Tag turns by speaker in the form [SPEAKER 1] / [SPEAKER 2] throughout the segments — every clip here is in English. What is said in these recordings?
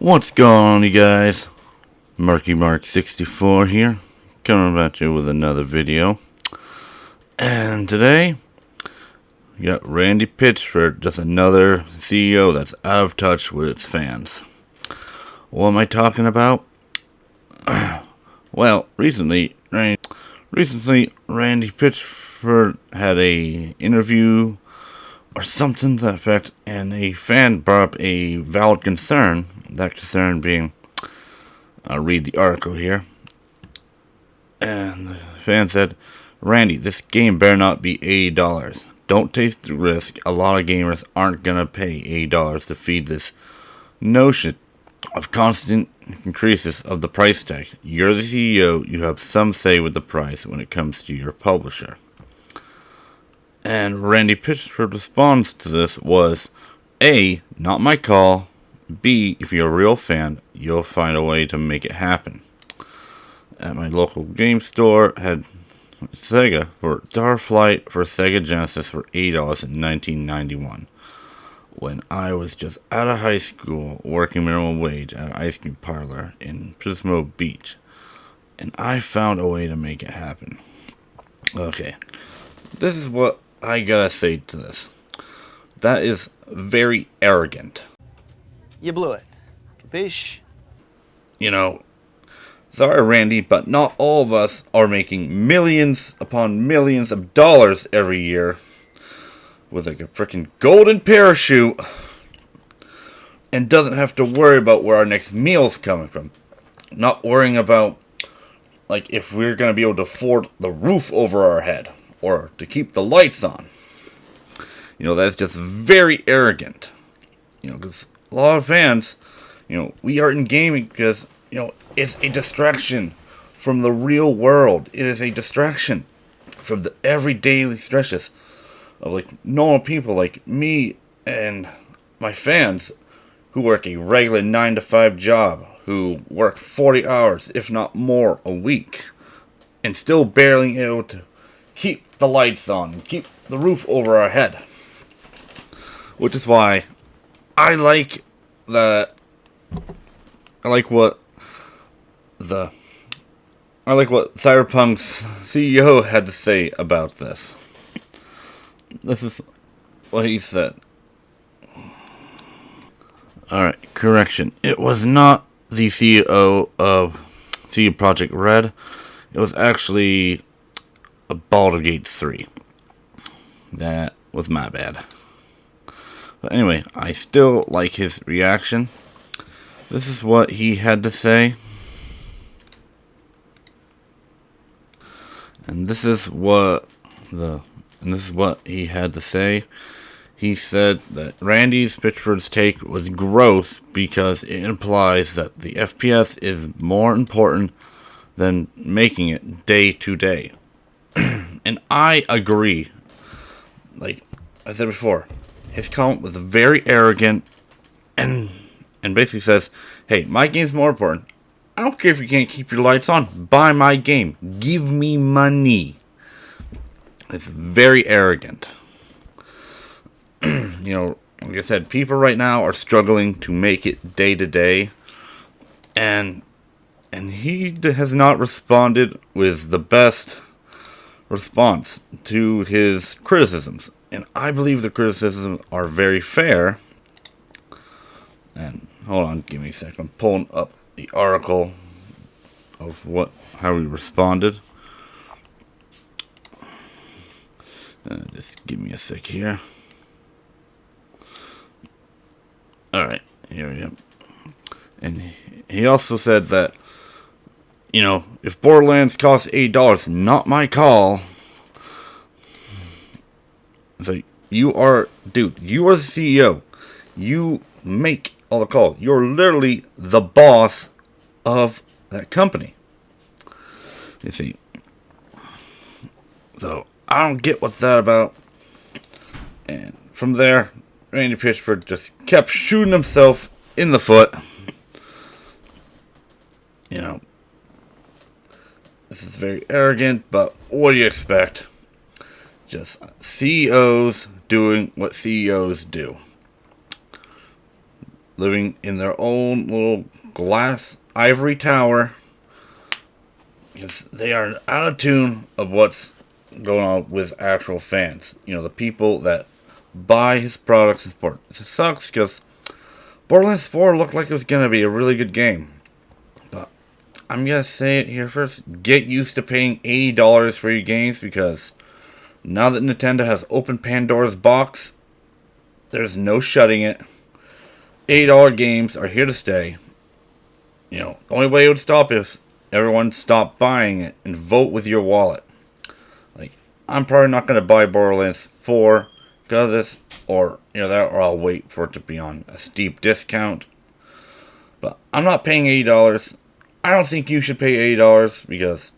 [SPEAKER 1] What's going on, you guys? Murky Mark 64 here, coming at you with another video. And today, we got Randy Pitchford, just another CEO that's out of touch with its fans. What am I talking about? Well, recently Randy Pitchford had a interview or something to that effect, and a fan brought up a valid concern. That concern being, I'll read the article here. And the fan said, "Randy, this game better not be $80. Don't take the risk. A lot of gamers aren't gonna pay $80 to feed this notion of constant increases of the price tag. You're the CEO. You have some say with the price when it comes to your publisher." And Randy Pitchford's response to this was, A, not my call. B, if you're a real fan, you'll find a way to make it happen. At my local game store, had Sega for Starflight for Sega Genesis for $80 in 1991. When I was just out of high school, working minimum wage at an ice cream parlor in Pismo Beach. And I found a way to make it happen. Okay, this is what I gotta say to this. That is very arrogant.
[SPEAKER 2] You blew it. Capiche?
[SPEAKER 1] You know, sorry, Randy, but not all of us are making millions upon millions of dollars every year with like a freaking golden parachute and doesn't have to worry about where our next meal's coming from. Not worrying about, like, if we're going to be able to afford the roof over our head or to keep the lights on. You know, that's just very arrogant. You know, because a lot of fans, you know, we are in gaming because, you know, it's a distraction from the real world. It is a distraction from the everyday stresses of, like, normal people like me and my fans who work a regular 9-to-5 job, who work 40 hours, if not more, a week, and still barely able to keep the lights on, keep the roof over our head. Which is why I like what Cyberpunk's CEO had to say about this. This is what he said. Alright, correction. It was not the CEO of CD Projekt Red. It was actually a Baldur's Gate 3. That was my bad. But anyway, I still like his reaction. This is what he had to say. And this is what he had to say. He said that Randy Pitchford's take was gross because it implies that the FPS is more important than making it day to day. And I agree. Like I said before, his comment was very arrogant and basically says, hey, my game's more important. I don't care if you can't keep your lights on. Buy my game. Give me money. It's very arrogant. You know, like I said, people right now are struggling to make it day to day. And he has not responded with the best response to his criticisms. And I believe the criticisms are very fair. And hold on, give me a second. I'm pulling up the article of how he responded. Just give me a sec here. Alright, here we go. And he also said that, you know, if Borderlands costs $8, not my call. So you are the CEO. You make all the calls. You're literally the boss of that company. You see. So I don't get what's that about. And from there, Randy Pitchford just kept shooting himself in the foot. You know, this is very arrogant, but what do you expect? Just CEOs doing what CEOs do. living in their own little glass ivory tower, because they are out of tune of what's going on with actual fans. You know, the people that buy his products and support. It sucks because Borderlands 4 looked like it was going to be a really good game. But I'm going to say it here first. Get used to paying $80 for your games, because now that Nintendo has opened Pandora's box, there's no shutting it. $80 games are here to stay. You know, the only way it would stop if everyone stopped buying it and vote with your wallet. Like, I'm probably not going to buy Borderlands 4 because of this, or, you know, that, or I'll wait for it to be on a steep discount. But I'm not paying $80. I don't think you should pay $80 because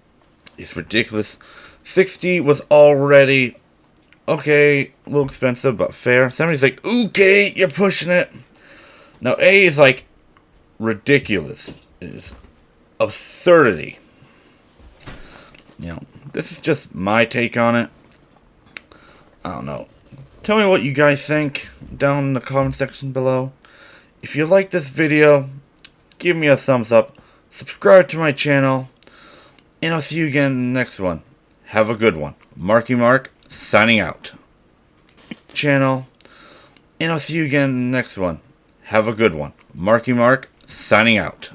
[SPEAKER 1] it's ridiculous. 60 was already okay, a little expensive, but fair. 70's like, okay, you're pushing it. Now, A is like ridiculous. It is absurdity. You know, this is just my take on it. I don't know. Tell me what you guys think down in the comment section below. If you like this video, give me a thumbs up. Subscribe to my channel. And I'll see you again in the next one. Have a good one. Marky Mark, signing out. Channel. And I'll see you again in the next one. Have a good one. Marky Mark, signing out.